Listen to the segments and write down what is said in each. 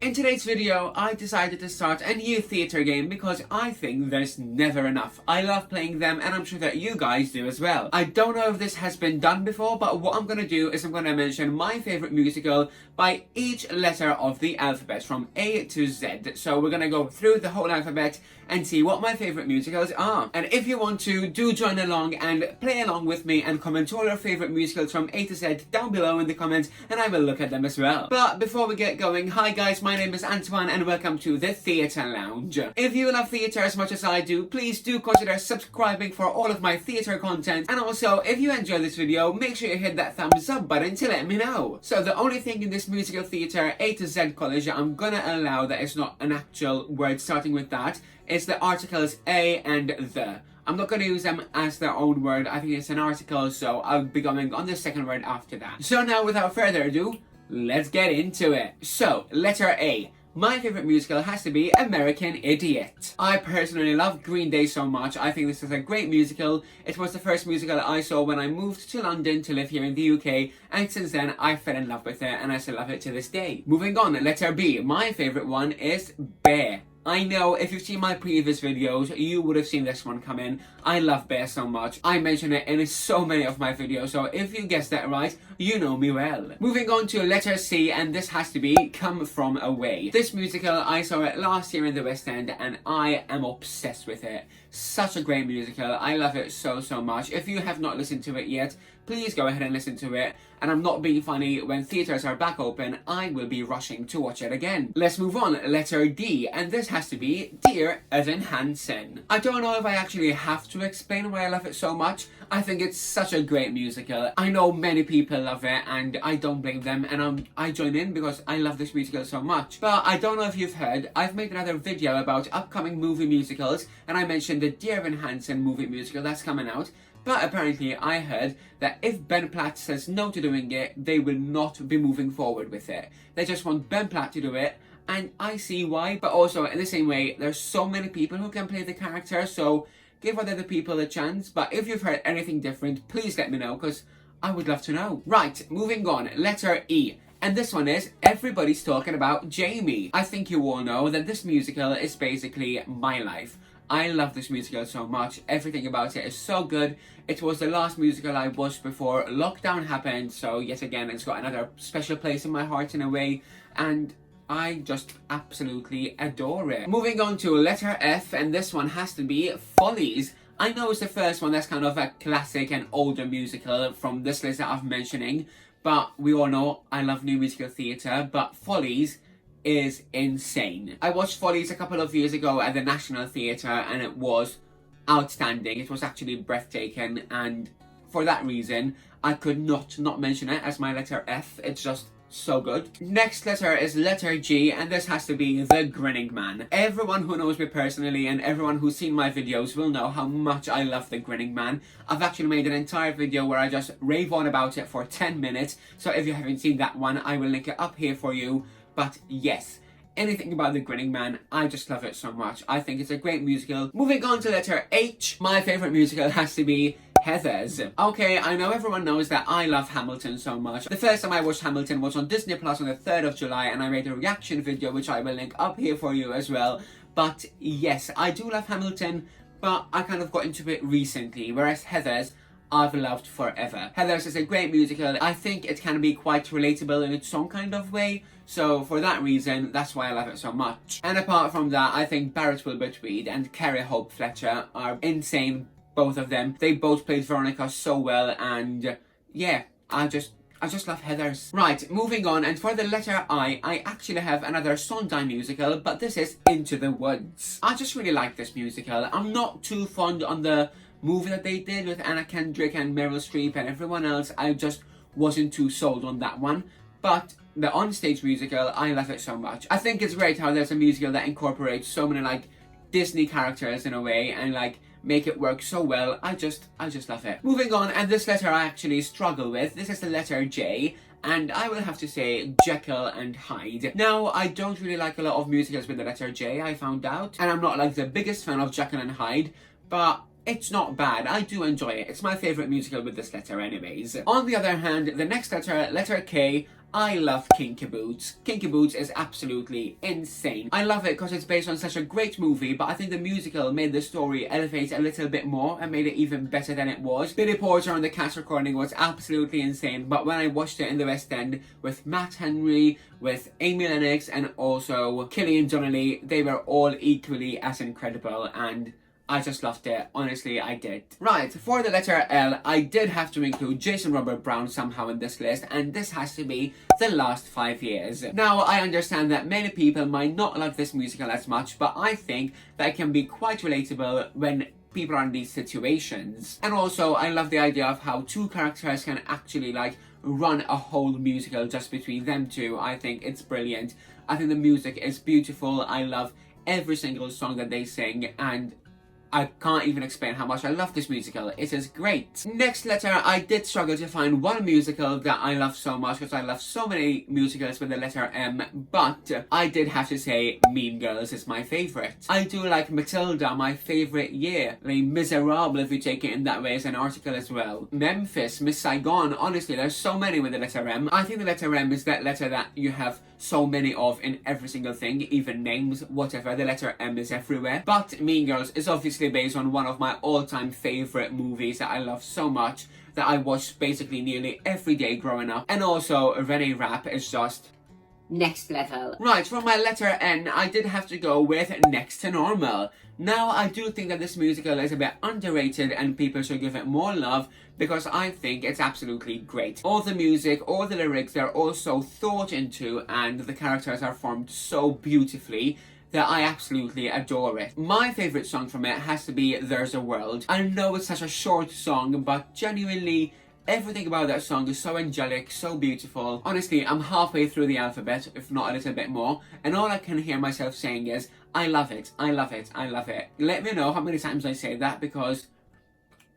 In today's video, I decided to start a new theatre game because I think there's never enough. I love playing them and I'm sure that you guys do as well. I don't know if this has been done before, but what I'm going to do is I'm going to mention my favourite musical by each letter of the alphabet from A to Z. So we're going to go through the whole alphabet and see what my favourite musicals are. And if you want to, do join along and play along with me and comment all your favourite musicals from A to Z down below in the comments and I will look at them as well. But before we get going, hi guys, my name is Antoine and welcome to the Theatre Lounge. If you love theatre as much as I do, please do consider subscribing for all of my theatre content. And also, if you enjoyed this video, make sure you hit that thumbs up button to let me know. So the only thing in this musical theatre A to Z college I'm gonna allow that is not an actual word starting with that is the articles A and the. I'm not going to use them as their own word. I think it's an article, so I'll be going on the second word after that. So now, without further ado, let's get into it. So, letter A. My favourite musical has to be American Idiot. I personally love Green Day so much. I think this is a great musical. It was the first musical I saw when I moved to London to live here in the UK, and since then I fell in love with it and I still love it to this day. Moving on, letter B. My favourite one is Bear. I know if you've seen my previous videos, you would have seen this one come in. I love Bear so much. I mention it in so many of my videos, so if you guessed that right, you know me well. Moving on to letter C, and this has to be Come From Away. This musical, I saw it last year in the West End, and I am obsessed with it. Such a great musical. I love it so much. If you have not listened to it yet, please go ahead and listen to it. And I'm not being funny, when theatres are back open, I will be rushing to watch it again. Let's move on, letter D, and this has to be Dear Evan Hansen. I don't know if I actually have to explain why I love it so much. I think it's such a great musical. I know many people love it and I don't blame them, and I join in because I love this musical so much. But I don't know if you've heard, I've made another video about upcoming movie musicals and I mentioned the Dear Evan Hansen movie musical that's coming out. But apparently I heard that if Ben Platt says no to doing it, they will not be moving forward with it. They just want Ben Platt to do it, and I see why. But also, in the same way, there's so many people who can play the character, so give other people a chance. But if you've heard anything different, please let me know, because I would love to know. Right, moving on, letter E. And this one is Everybody's Talking About Jamie. I think you all know that this musical is basically my life. I love this musical so much. Everything about it is so good. It was the last musical I watched before lockdown happened, so yet again it's got another special place in my heart in a way, and I just absolutely adore it. Moving on to letter F, and this one has to be Follies. I know it's the first one that's kind of a classic and older musical from this list that I'm mentioning, but we all know I love new musical theatre, but Follies is insane. I watched Follies a couple of years ago at the National Theatre and it was outstanding. It was actually breathtaking, and for that reason I could not mention it as my letter F. It's just so good. Next letter is letter G, and this has to be The Grinning Man. Everyone who knows me personally and everyone who's seen my videos will know how much I love The Grinning Man. I've actually made an entire video where I just rave on about it for 10 minutes, so if you haven't seen that one, I will link it up here for you. But yes, anything about The Grinning Man, I just love it so much. I think it's a great musical. Moving on to letter H, my favourite musical has to be Heathers. Okay, I know everyone knows that I love Hamilton so much. The first time I watched Hamilton was on Disney Plus on the 3rd of July, and I made a reaction video which I will link up here for you as well. But yes, I do love Hamilton, but I kind of got into it recently, whereas Heathers I've loved forever. Heathers is a great musical. I think it can be quite relatable in its own kind of way, so for that reason, that's why I love it so much. And apart from that, I think Barrett Wilbert-Weed and Carrie Hope Fletcher are insane, both of them. They both played Veronica so well, and yeah, I just love Heathers. Right, moving on, and for the letter I actually have another Sondheim musical, but this is Into the Woods. I just really like this musical. I'm not too fond on the movie that they did with Anna Kendrick and Meryl Streep and everyone else. I just wasn't too sold on that one. But the onstage musical, I love it so much. I think it's great how there's a musical that incorporates so many like Disney characters in a way and like make it work so well. I just love it. Moving on, and this letter I actually struggle with. This is the letter J, and I will have to say Jekyll and Hyde. Now, I don't really like a lot of musicals with the letter J, I found out, and I'm not like the biggest fan of Jekyll and Hyde, but it's not bad. I do enjoy it. It's my favourite musical with this letter anyways. On the other hand, the next letter, letter K, I love Kinky Boots. Kinky Boots is absolutely insane. I love it because it's based on such a great movie, but I think the musical made the story elevate a little bit more and made it even better than it was. Billy Porter on the cast recording was absolutely insane, but when I watched it in the West End with Matt Henry, with Amy Lennox, and also Killian Donnelly, they were all equally as incredible, and I just loved it. Honestly, I did. Right, for the letter L, I did have to include Jason Robert Brown somehow in this list, and this has to be the last 5 years. Now, I understand that many people might not like this musical as much, but I think that it can be quite relatable when people are in these situations. And also, I love the idea of how two characters can actually like run a whole musical just between them two. I think it's brilliant. I think the music is beautiful. I love every single song that they sing, and I can't even explain how much I love this musical. It is great. Next letter, I did struggle to find one musical that I love so much because I love so many musicals with the letter M, but I did have to say Mean Girls is my favourite. I do like Matilda, my favourite year. Les Miserables, if you take it in that way, is an article as well. Memphis, Miss Saigon, honestly, there's so many with the letter M. I think the letter M is that letter that you have so many of in every single thing, even names, whatever. The letter M is everywhere. But Mean Girls is obviously based on one of my all-time favourite movies that I love so much, that I watched basically nearly every day growing up. And also, Renee Rapp is just next level. Right, for my letter N, I did have to go with Next to Normal. Now, I do think that this musical is a bit underrated and people should give it more love because I think it's absolutely great. All the music, all the lyrics, they're all so thought into and the characters are formed so beautifully that I absolutely adore it. My favourite song from it has to be There's a World. I know it's such a short song, but genuinely, everything about that song is so angelic, so beautiful. Honestly, I'm halfway through the alphabet, if not a little bit more, and all I can hear myself saying is, I love it, I love it, I love it. Let me know how many times I say that because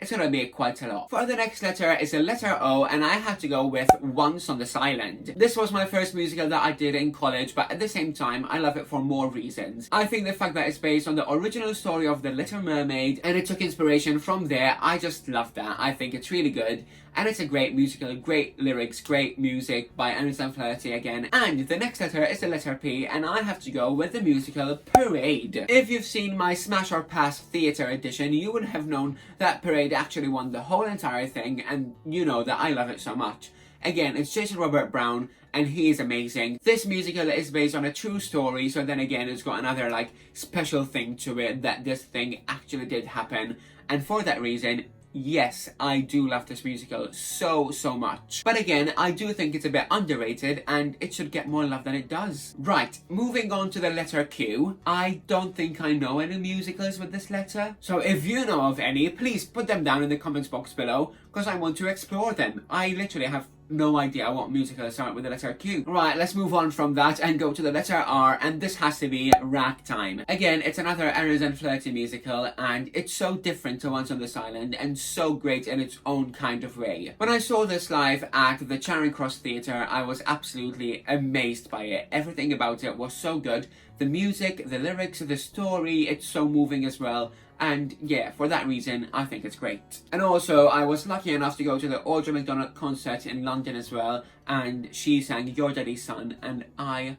it's gonna be quite a lot. For the next letter is a letter O, and I have to go with Once on This Island. This was my first musical that I did in college, but at the same time, I love it for more reasons. I think the fact that it's based on the original story of The Little Mermaid, and it took inspiration from there, I just love that. I think it's really good, and it's a great musical, great lyrics, great music by Anderson Flaherty again. And the next letter is the letter P, and I have to go with the musical Parade. If you've seen my Smash or Pass Theatre edition, you would have known that Parade actually won the whole entire thing, and you know that I love it so much. Again, it's Jason Robert Brown, and he is amazing. This musical is based on a true story, so then again, it's got another like special thing to it that this thing actually did happen, and for that reason, yes, I do love this musical so much. But again, I do think it's a bit underrated and it should get more love than it does. Right, moving on to the letter Q. I don't think I know any musicals with this letter. So if you know of any, please put them down in the comments box below because I want to explore them. I literally have no idea what musical start with the letter Q. Right, let's move on from that and go to the letter R, and this has to be Ragtime. Again, it's another Anderson Flaherty musical, and it's so different to Once on This Island and so great in its own kind of way. When I saw this live at the Charing Cross Theatre, I was absolutely amazed by it. Everything about it was so good. The music, the lyrics, the story, it's so moving as well. And yeah, for that reason, I think it's great. And also, I was lucky enough to go to the Audra McDonald concert in London as well, and she sang Your Daddy's Son, and I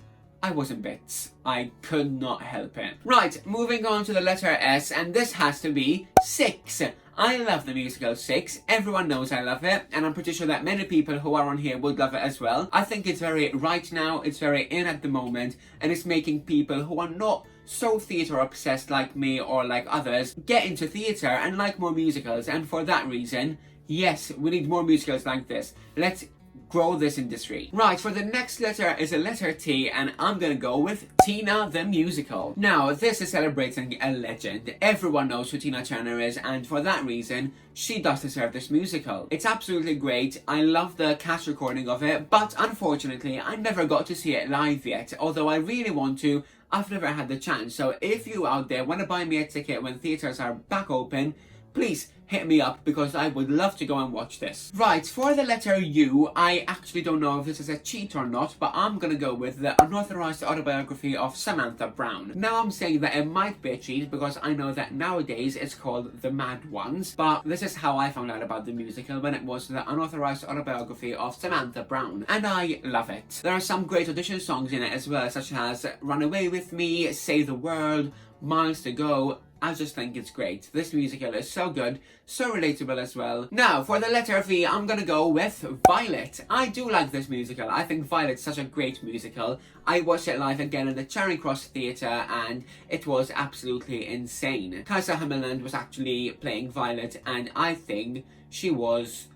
was in bits. I could not help it. Right, moving on to the letter S, and this has to be Six. I love the musical Six. Everyone knows I love it, and I'm pretty sure that many people who are on here would love it as well. I think it's very right now, it's very in at the moment, and it's making people who are not so theatre obsessed like me or like others get into theatre and like more musicals, and for that reason, yes, we need more musicals like this. Let's grow this industry. Right, for the next letter is a letter T, and I'm gonna go with Tina the Musical. Now, this is celebrating a legend. Everyone knows who Tina Turner is, and for that reason, she does deserve this musical. It's absolutely great. I love the cast recording of it, but unfortunately, I never got to see it live yet, although I really want to. I've never had the chance, so if you out there want to buy me a ticket when theatres are back open, please hit me up because I would love to go and watch this. Right, for the letter U, I actually don't know if this is a cheat or not, but I'm gonna go with the unauthorized autobiography of Samantha Brown. Now I'm saying that it might be a cheat because I know that nowadays it's called The Mad Ones, but this is how I found out about the musical, when it was the unauthorized autobiography of Samantha Brown, and I love it. There are some great audition songs in it as well, such as Run Away With Me, Say the World, Miles to Go. I just think it's great. This musical is so good, so relatable as well. Now, for the letter V, I'm gonna go with Violet. I do like this musical. I think Violet's such a great musical. I watched it live again in the Charing Cross Theatre and it was absolutely insane. Kaiser Hammerland was actually playing Violet and I think she was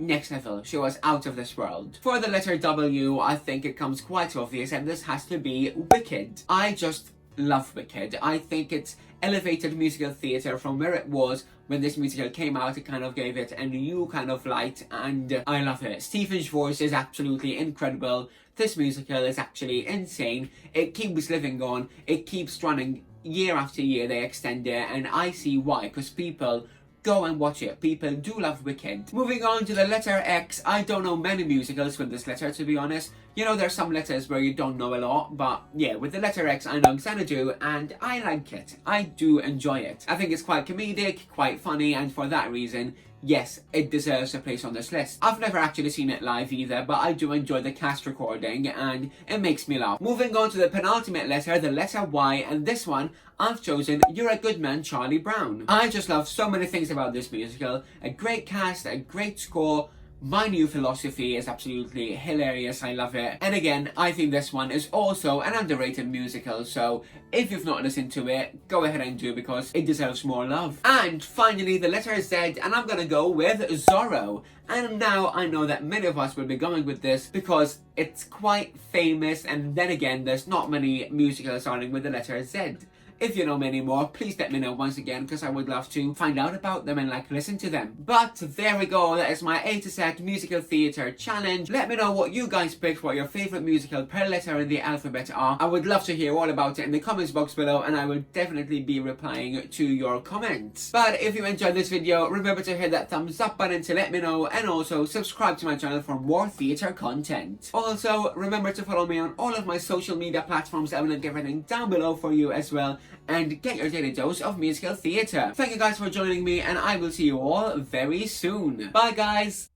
next level. She was out of this world. For the letter W, I think it comes quite obvious and this has to be Wicked. I just love Wicked. I think it's elevated musical theatre from where it was when this musical came out. It kind of gave it a new kind of light and I love it. Stephen's voice is absolutely incredible. This musical is actually insane. It keeps living on. It keeps running year after year. They extend it and I see why, because people go and watch it. People do love Wicked. Moving on to the letter X, I don't know many musicals with this letter, to be honest. You know, there's some letters where you don't know a lot, but yeah, with the letter X, I know Xanadu, and I like it. I do enjoy it. I think it's quite comedic, quite funny, and for that reason, yes, it deserves a place on this list. I've never actually seen it live either, but I do enjoy the cast recording, and it makes me laugh. Moving on to the penultimate letter, the letter Y, and this one, I've chosen You're a Good Man, Charlie Brown. I just love so many things about this musical. A great cast, a great score. My New Philosophy is absolutely hilarious, I love it. And again, I think this one is also an underrated musical, so if you've not listened to it, go ahead and do because it deserves more love. And finally, the letter Z, and I'm gonna go with Zorro. And now I know that many of us will be going with this because it's quite famous, and then again, there's not many musicals starting with the letter Z. If you know many more, please let me know once again because I would love to find out about them and listen to them. But there we go, that is my A to Z musical theatre challenge. Let me know what you guys picked, what your favourite musical per letter in the alphabet are. I would love to hear all about it in the comments box below and I will definitely be replying to your comments. But if you enjoyed this video, remember to hit that thumbs up button to let me know and also subscribe to my channel for more theatre content. Also, remember to follow me on all of my social media platforms. I will link everything down below for you as well. And get your daily dose of musical theatre. Thank you guys for joining me and I will see you all very soon. Bye guys!